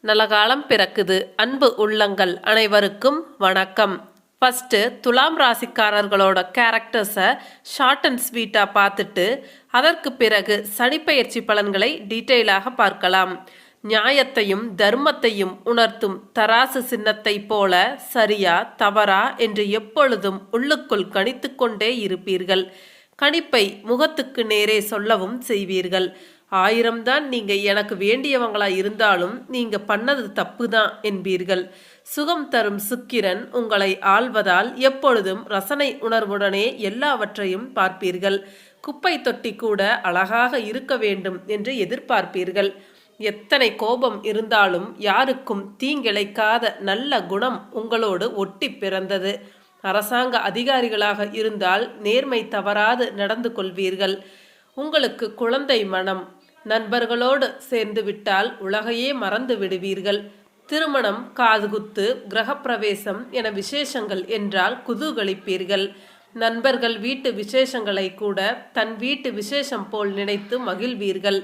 நல்ல காலம் பிறக்குது. அன்பு உள்ளங்கள் அனைவருக்கும் வணக்கம். ஃபஸ்ட்டு துலாம் ராசிக்காரர்களோட கேரக்டர்ஸை ஷார்ட் அண்ட் ஸ்வீட்டாக பார்த்துட்டு அதற்கு பிறகு சனிப்பெயர்ச்சி பலன்களை டீட்டெயிலாக பார்க்கலாம். நியாயத்தையும் தர்மத்தையும் உணர்த்தும் தராசு சின்னத்தை போல சரியா தவறா என்று எப்பொழுதும் உள்ளுக்குள் கணித்து கொண்டே இருப்பீர்கள். கணிப்பை முகத்துக்கு நேரே சொல்லவும் செய்வீர்கள். 1000 தான் நீங்க எனக்கு வேண்டியவங்களா இருந்தாலும் நீங்க பண்ணது தப்பு தான் என்பீர்கள். சுகம் தரும் சுக்கிரன் உங்களை ஆள்வதால் எப்பொழுதும் ரசனை உணர்வுடனே எல்லாவற்றையும் பார்ப்பீர்கள். குப்பை தொட்டி கூட அழகாக இருக்க வேண்டும் என்று எதிர்பார்ப்பீர்கள். எத்தனை கோபம் இருந்தாலும் யாருக்கும் தீங்கிழைக்காத நல்ல குணம் உங்களோடு ஒட்டி பிறந்தது. அரசாங்க அதிகாரிகளாக இருந்தால் நேர்மை தவறாது நடந்து கொள்வீர்கள். உங்களுக்கு குழந்தை மனம். நண்பர்களோடு சேர்ந்து விட்டால் உலகையே மறந்து விடுவீர்கள். திருமணம், காதுகுத்து, கிரகப்பிரவேசம் என விசேஷங்கள் என்றால் குதூகலிப்பீர்கள். நண்பர்கள் வீட்டு விசேஷங்களை கூட தன் வீட்டு விசேஷம் போல் நினைத்து மகிழ்வீர்கள்.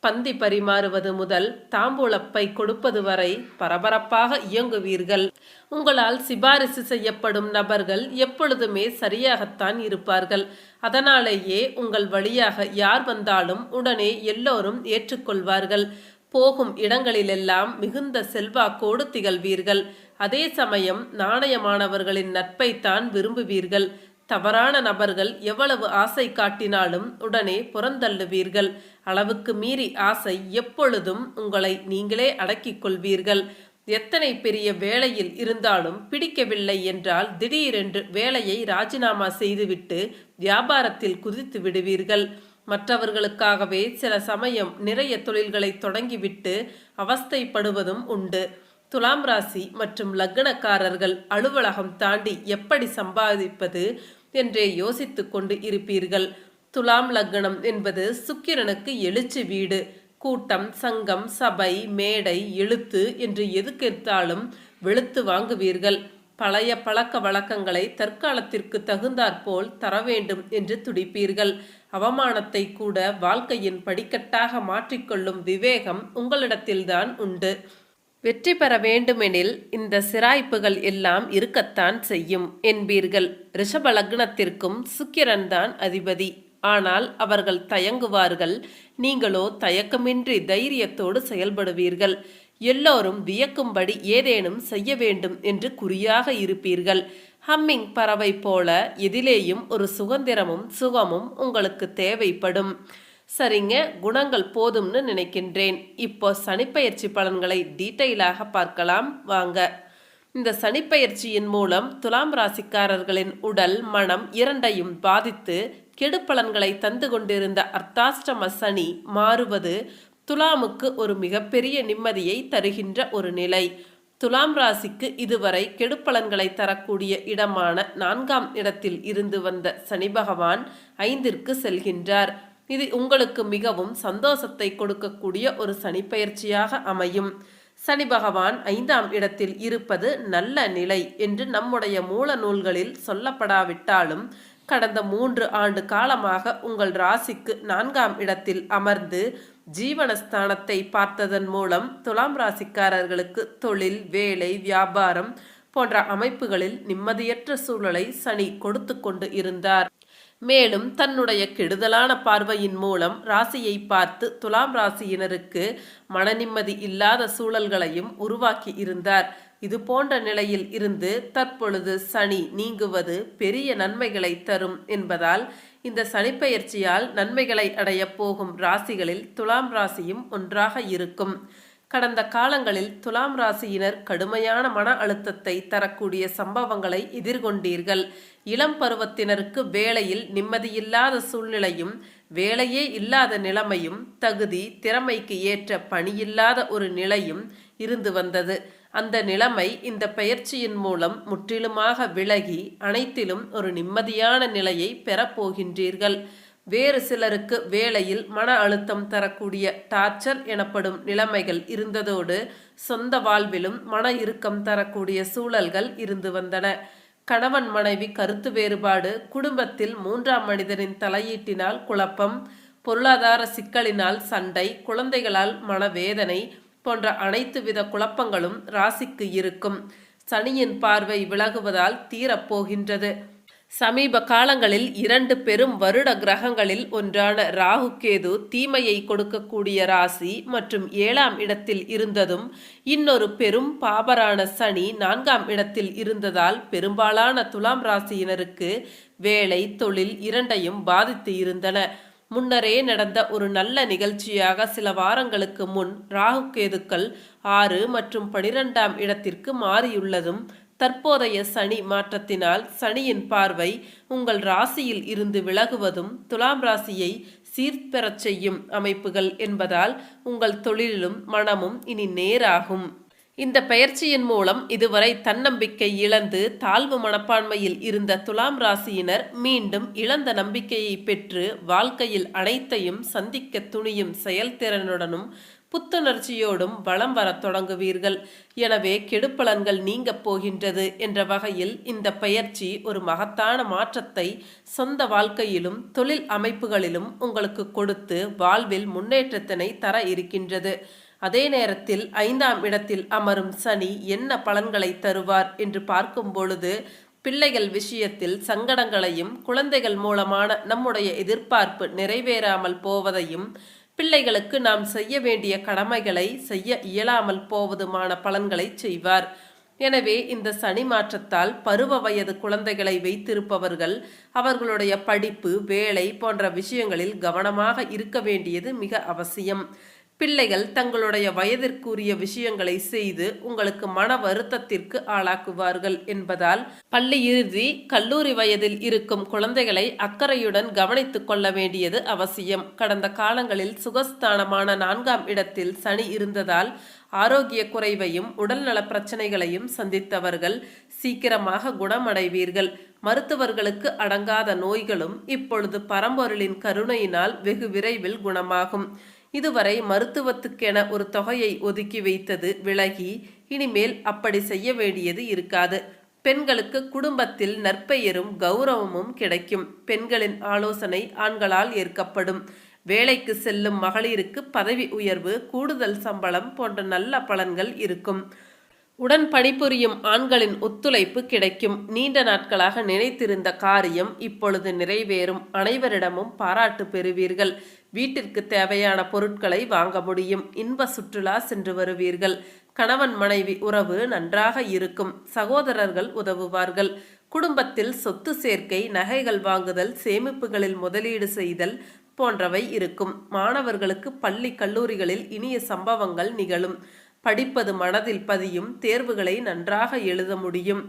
பந்தி பரிமாறுவது முதல் தாம்பூலப்பை கொடுப்பது வரை பரபரப்பாக இயங்குவீர்கள். உங்களால் சிபாரிசு செய்யப்படும் நபர்கள் எப்பொழுதுமே சரியாகத்தான் இருப்பார்கள். அதனாலேயே உங்கள் வழியாக யார் வந்தாலும் உடனே எல்லோரும் ஏற்றுக்கொள்வார்கள். போகும் இடங்களிலெல்லாம் மிகுந்த செல்வாக்கோடு திகழ்வீர்கள். அதே சமயம் நாணயமானவர்களின் நட்பைத்தான் விரும்புவீர்கள். தவறான நபர்கள் எவ்வளவு ஆசை காட்டினாலும் உடனே புறந்தள்ளுவீர்கள். அளவுக்கு மீறி ஆசை எப்பொழுதும் உங்களை நீங்களே அடக்கிக் கொள்வீர்கள். எத்தனை பெரிய வேலையில் இருந்தாலும் பிடிக்கவில்லை என்றால் திடீரென்று வேலையை ராஜினாமா செய்துவிட்டு வியாபாரத்தில் குதித்து விடுவீர்கள். மற்றவர்களுக்காகவே சில சமயம் நிறைய தொழில்களை தொடங்கிவிட்டு அவஸ்தைப்படுவதும் உண்டு. துலாம் ராசி மற்றும் லக்னக்காரர்கள் அலுவலகம் தாண்டி எப்படி சம்பாதிப்பது என்றே யோசித்து கொண்டு இருப்பீர்கள். துலாம் லக்னம் என்பது சுக்கிரனுக்கு எழுச்சி வீடு. கூட்டம், சங்கம், சபை, மேடை, எழுத்து என்று எதுக்கெடுத்தாலும் வெளுத்து வாங்குவீர்கள். பழைய பழக்க வழக்கங்களை தற்காலத்திற்கு தகுந்தாற்போல் தர வேண்டும் என்று துடிப்பீர்கள். அவமானத்தை கூட வாழ்க்கையின் படிக்கட்டாக மாற்றிக்கொள்ளும் விவேகம் உங்களிடத்தில்தான் உண்டு. வெற்றி பெற வேண்டுமெனில் இந்த சிராய்ப்புகள் எல்லாம் இருக்கத்தான் செய்யும் என்பீர்கள். ரிஷப லக்னத்திற்கும் சுக்கிரன் தான் அதிபதி. ஆனால் அவர்கள் தயங்குவார்கள். நீங்களோ தயக்கமின்றி தைரியத்தோடு செயல்படுவீர்கள். எல்லோரும் வியக்கும்படி ஏதேனும் செய்ய வேண்டும் என்று குறியாக இருப்பீர்கள். ஹம்மிங் பறவை போல எதிலேயும் ஒரு சுதந்திரமும் சுகமும் உங்களுக்கு தேவைப்படும். சரிங்க, குணங்கள் போதும்னு நினைக்கின்றேன். இப்போ சனிப்பெயர்ச்சி பலன்களை டீட்டெயிலாக பார்க்கலாம் வாங்க. இந்த சனிப்பெயர்ச்சியின் மூலம் துலாம் ராசிக்காரர்களின் உடல், மனம் இரண்டையும் பாதித்து கெடுபலன்களை தந்து கொண்டிருந்த அர்த்தாஷ்டம சனி மாறுவது துலாமுக்கு ஒரு மிகப்பெரிய நிம்மதியை தருகின்ற ஒரு நிலை. துலாம் ராசிக்கு இதுவரை கெடுபலன்களை தரக்கூடிய இடமான 4ஆம் இடத்தில் இருந்து வந்த சனி பகவான் 5ற்கு செல்கின்றார். இது உங்களுக்கு மிகவும் சந்தோஷத்தை கொடுக்கக்கூடிய ஒரு சனிப்பெயர்ச்சியாக அமையும். சனி பகவான் 5ஆம் இடத்தில் இருப்பது நல்ல நிலை என்று நம்முடைய மூல நூல்களில் சொல்லப்படாவிட்டாலும் கடந்த 3 ஆண்டு காலமாக உங்கள் ராசிக்கு 4ஆம் இடத்தில் அமர்ந்து ஜீவனஸ்தானத்தை பார்த்ததன் மூலம் துலாம் ராசிக்காரர்களுக்கு தொழில், வேலை, வியாபாரம் போன்ற அமைப்புகளில் நிம்மதியற்ற சூழலை சனி கொடுத்து கொண்டு இருந்தார். மேலும் தன்னுடைய கெடுதலான பார்வையின் மூலம் ராசியை பார்த்து துலாம் ராசியினருக்கு மனநிம்மதி இல்லாத சூழல்களையும் உருவாக்கி இருந்தார். இது போன்ற நிலையில் இருந்து தற்பொழுது சனி நீங்குவது பெரிய நன்மைகளை தரும் என்பதால் இந்த சனிப்பெயர்ச்சியால் நன்மைகளை அடைய போகும் ராசிகளில் துலாம் ராசியும் ஒன்றாக இருக்கும். கடந்த காலங்களில் துலாம் ராசியினர் கடுமையான மன அழுத்தத்தை தரக்கூடிய சம்பவங்களை எதிர்கொண்டீர்கள். இளம் பருவத்தினருக்கு வேலையில் நிம்மதியில்லாத சூழ்நிலையும், வேலையே இல்லாத நிலைமையும், தகுதி திறமைக்கு ஏற்ற பணியில்லாத ஒரு நிலையும் இருந்து வந்தது. அந்த நிலைமை இந்த பெயர்ச்சியின் மூலம் முற்றிலுமாக விலகி அனைத்திலும் ஒரு நிம்மதியான நிலையை பெறப்போகின்றீர்கள். வேறு சிலருக்கு வேலையில் மன அழுத்தம் தரக்கூடிய டார்ச்சர் எனப்படும் நிலைமைகள் இருந்ததோடு சொந்த வாழ்விலும் மன இறுக்கம் தரக்கூடிய சூழல்கள் இருந்து வந்தன. கணவன் மனைவி கருத்து வேறுபாடு, குடும்பத்தில் 3ஆம் மனிதனின் தலையீட்டினால் குழப்பம், பொருளாதார சிக்கலினால் சண்டை, குழந்தைகளால் மனவேதனை, போன்ற அனைத்து வித குழப்பங்களும் ராசிக்கு இருக்கும். சனியின் பார்வை விலகுவதால் தீரப்போகின்றது. சமீப காலங்களில் 2 பெரும் வருட கிரகங்களில் ஒன்றான ராகு கேது தீமையை கொடுக்கக்கூடிய ராசி மற்றும் 7ஆம் இடத்தில் இருந்ததும், இன்னொரு பெரும் பாபரான சனி 4ஆம் இடத்தில் இருந்ததால் பெரும்பாலான துலாம் ராசியினருக்கு வேலை, தொழில் இரண்டையும் பாதித்து இருந்தன. முன்னரே நடந்த ஒரு நல்ல நிகழ்ச்சியாக சில வாரங்களுக்கு முன் ராகு கேதுக்கள் 6 மற்றும் 12ஆம் இடத்திற்கு மாறியுள்ளதும், தற்போதைய சனி மாற்றத்தினால் சனியின் பார்வை உங்கள் ராசியில் இருந்து விலகுவதும் துலாம் ராசியை சீர்பெறச் செய்யும் அமைப்புகள் என்பதால் உங்கள் தொழிலும் மனமும் இனி நேராகும். இந்த பெயர்ச்சியின் மூலம் இதுவரை தன்னம்பிக்கை இழந்து தாழ்வு மனப்பான்மையில் இருந்த துலாம் ராசியினர் மீண்டும் இழந்த நம்பிக்கையை பெற்று வாழ்க்கையில் அனைத்தையும் சந்திக்க துணியும் செயல்திறனுடனும் புத்துணர்ச்சியோடும் வலம் வரத் தொடங்குவீர்கள். எனவே கெடுப்பலன்கள் நீங்கப் போகின்றது என்ற வகையில் இந்த பெயர்ச்சி ஒரு மகத்தான மாற்றத்தை சொந்த வாழ்க்கையிலும் தொழில் அமைப்புகளிலும் உங்களுக்கு கொடுத்து வாழ்வில் முன்னேற்றத்தினை தர இருக்கின்றது. அதே நேரத்தில் 5ஆம் இடத்தில் அமரும் சனி என்ன பலன்களை தருவார் என்று பார்க்கும் பொழுது, பிள்ளைகள் விஷயத்தில் சங்கடங்களையும், குழந்தைகள் மூலமான நம்முடைய எதிர்பார்ப்பு நிறைவேறாமல் போவதையும், பிள்ளைகளுக்கு நாம் செய்ய வேண்டிய கடமைகளை செய்ய இயலாமல் போவதுமான பலன்களை செய்வார். எனவே இந்த சனி மாற்றத்தால் பருவ வயது குழந்தைகளை வைத்திருப்பவர்கள் அவர்களுடைய படிப்பு, வேலை போன்ற விஷயங்களில் கவனமாக இருக்க வேண்டியது மிக அவசியம். பிள்ளைகள் தங்களுடைய வயதிற்குரிய விஷயங்களை செய்து உங்களுக்கு மன வருத்தத்திற்கு ஆளாக்குவார்கள் என்பதால் பள்ளி இறுதி, கல்லூரி வயதில் இருக்கும் குழந்தைகளை அக்கறையுடன் கவனித்துக் கொள்ள வேண்டியது அவசியம். கடந்த காலங்களில் சுகஸ்தானமான 4ஆம் இடத்தில் சனி இருந்ததால் ஆரோக்கிய குறைவையும் உடல்நல பிரச்சனைகளையும் சந்தித்தவர்கள் சீக்கிரமாக குணமடைவீர்கள். மருத்துவர்களுக்கு அடங்காத நோய்களும் இப்பொழுது பரம்பொருளின் கருணையினால் வெகு விரைவில் குணமாகும். இதுவரை மருத்துவத்துக்கென ஒரு தொகையை ஒதுக்கி வைத்தது விலகி இனிமேல் அப்படி செய்ய வேண்டியது இருக்காது. பெண்களுக்கு குடும்பத்தில் நற்பெயரும் கௌரவமும் கிடைக்கும். பெண்களின் ஆலோசனை ஆண்களால் ஏற்கப்படும். வேலைக்கு செல்லும் மகளிருக்கு பதவி உயர்வு, கூடுதல் சம்பளம் போன்ற நல்ல பலன்கள் இருக்கும். உடன் பணிபுரியும் ஆண்களின் ஒத்துழைப்பு கிடைக்கும். நீண்ட நாட்களாக நினைத்திருந்த காரியம் இப்பொழுது நிறைவேறும். அனைவரிடமும் பாராட்டு பெறுவீர்கள். வீட்டிற்கு தேவையான பொருட்களை வாங்க முடியும். இன்ப சுற்றுலா சென்று வருவீர்கள். கணவன் மனைவி உறவு நன்றாக இருக்கும். சகோதரர்கள் உதவுவார்கள். குடும்பத்தில் சொத்து சேர்க்கை, நகைகள் வாங்குதல், சேமிப்புகளில் முதலீடு செய்தல் போன்றவை இருக்கும். மாணவர்களுக்கு பள்ளி கல்லூரிகளில் இனிய சம்பவங்கள் நிகழும். படிப்பது மனதில் பதியும். தேர்வுகளை நன்றாக எழுத முடியும்.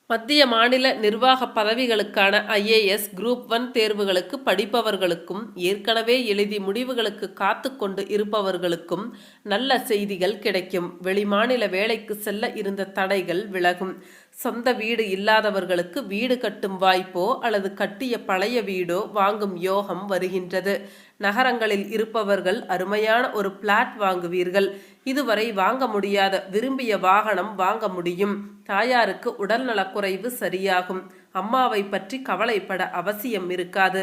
மத்திய மாநில நிர்வாக பதவிகளுக்கான IAS, குரூப் 1 தேர்வுகளுக்கு படிப்பவர்களுக்கும், ஏற்கனவே எழுதி முடிவுகளுக்கு காத்து கொண்டு இருப்பவர்களுக்கும் நல்ல செய்திகள் கிடைக்கும். வெளிமாநில வேலைக்கு செல்ல இருந்த தடைகள் விலகும். சொந்த வீடு இல்லாதவர்களுக்கு வீடு கட்டும் வாய்ப்போ அல்லது கட்டிய பழைய வீடோ வாங்கும் யோகம் வருகின்றது. நகரங்களில் இருப்பவர்கள் அருமையான ஒரு பிளாட் வாங்குவீர்கள். இதுவரை வாங்க முடியாத விரும்பிய வாகனம் வாங்க முடியும். தாயாருக்கு உடல்நலக்குறைவு சரியாகும். அம்மாவை பற்றி கவலைப்பட அவசியம் இருக்காது.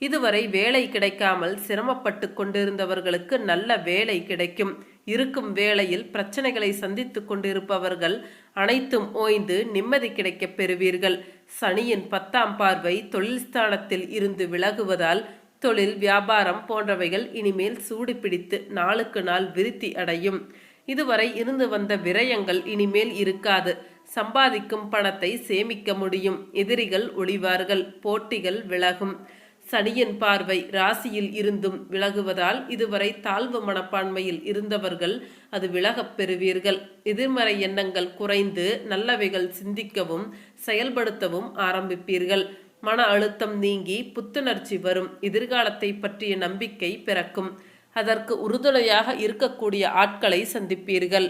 இதுவரை வேலை கிடைக்காமல் சிரமப்பட்டு கொண்டிருந்தவர்களுக்கு நல்ல வேலை கிடைக்கும். இருக்கும் வேளையில் பிரச்சனைகளை சந்தித்து கொண்டிருப்பவர்கள் அனைத்தும் ஓய்ந்து நிம்மதி கிடைக்கப் பெறுவீர்கள். சனியின் 10ஆம் பார்வை தொழில் ஸ்தானத்தில் இருந்து விலகுவதால் தொழில், வியாபாரம் போன்றவைகள் இனிமேல் சூடு பிடித்து நாளுக்கு நாள் விருத்தி அடையும். இதுவரை இருந்து வந்த விரயங்கள் இனிமேல் இருக்காது. சம்பாதிக்கும் பணத்தை சேமிக்க முடியும். எதிரிகள் ஒளிவார்கள். போட்டிகள் விலகும். சனியின் பார்வை ராசியில் இருந்தும் விலகுவதால் இதுவரை தாழ்வு மனப்பான்மையில் இருந்தவர்கள் அது விலகப் பெறுவீர்கள். எதிர்மறை எண்ணங்கள் குறைந்து நல்லவைகள் சிந்திக்கவும் செயல்படுத்தவும் ஆரம்பிப்பீர்கள். மன அழுத்தம் நீங்கி புத்துணர்ச்சி வரும். எதிர்காலத்தை பற்றிய நம்பிக்கை பிறக்கும். அதற்கு உறுதுணையாக இருக்கக்கூடிய ஆட்களை சந்திப்பீர்கள்.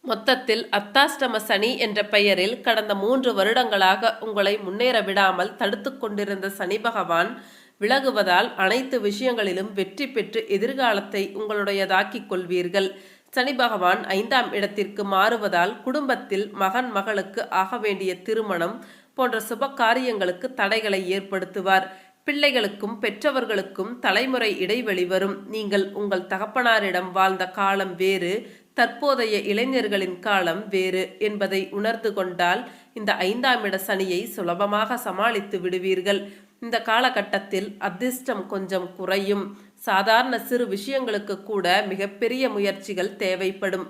மொத்தத்தில் அர்த்தாஷ்டம சனி என்ற பெயரில் கடந்த 3 வருடங்களாக உங்களை முன்னேற விடாமல் தடுத்து கொண்டிருந்த சனி பகவான் விலகுவதால் அனைத்து விஷயங்களிலும் வெற்றி பெற்று எதிர்காலத்தை உங்களுடையதாக்கிக் கொள்வீர்கள். சனி பகவான் 5ஆம் இடத்திற்கு மாறுவதால் குடும்பத்தில் மகன் மகளுக்கு ஆக வேண்டிய திருமணம் போன்ற சுப காரியங்களுக்கு தடைகளை ஏற்படுத்துவார். பிள்ளைகளுக்கும் பெற்றவர்களுக்கும் தலைமுறை இடைவெளி வரும். நீங்கள் உங்கள் தகப்பனாரிடம் வாழ்ந்த காலம் வேறு, தற்போதைய இளைஞர்களின் காலம் வேறு என்பதை உணர்ந்து கொண்டால் இந்த 5ஆம் இட சனியை சுலபமாக சமாளித்து விடுவீர்கள். இந்த காலகட்டத்தில் அதிர்ஷ்டம் கொஞ்சம் குறையும். சாதாரண சிறு விஷயங்களுக்கு கூட மிகப்பெரிய முயற்சிகள் தேவைப்படும்.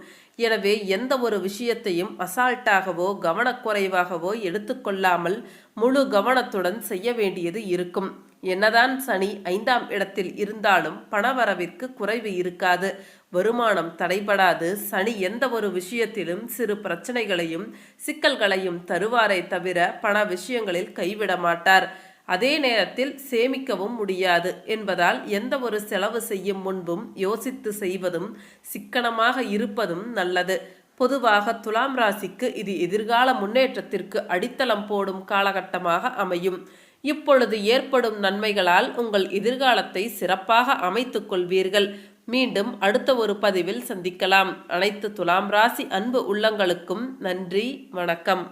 எனவே எந்த ஒரு விஷயத்தையும் அசால்ட்டாகவோ கவனக்குறைவாகவோ எடுத்துக்கொள்ளாமல் முழு கவனத்துடன் செய்ய வேண்டியது இருக்கும். என்னதான் சனி 5ஆம் இடத்தில் இருந்தாலும் பணவரவிற்கு குறைவு இருக்காது. வருமானம் தடைபடாது. சனி எந்த ஒரு விஷயத்திலும் சிறு பிரச்சனைகளையும் சிக்கல்களையும் தருவாரே தவிர பண விஷயங்களில் கைவிட மாட்டார். அதே நேரத்தில் சேமிக்கவும் முடியாது என்பதால் எந்த ஒரு செலவு செய்யும் முன்பும் யோசித்து செய்வதும் சிக்கனமாக இருப்பதும் நல்லது. பொதுவாக துலாம் ராசிக்கு இது எதிர்கால முன்னேற்றத்திற்கு அடித்தளம் போடும் காலகட்டமாக அமையும். இப்பொழுது ஏற்படும் நன்மைகளால் உங்கள் எதிர்காலத்தை சிறப்பாக அமைத்துக் கொள்வீர்கள். மீண்டும் அடுத்த ஒரு பதிவில் சந்திக்கலாம். அனைத்து துலாம் ராசி அன்பு உள்ளங்களுக்கும் நன்றி, வணக்கம்.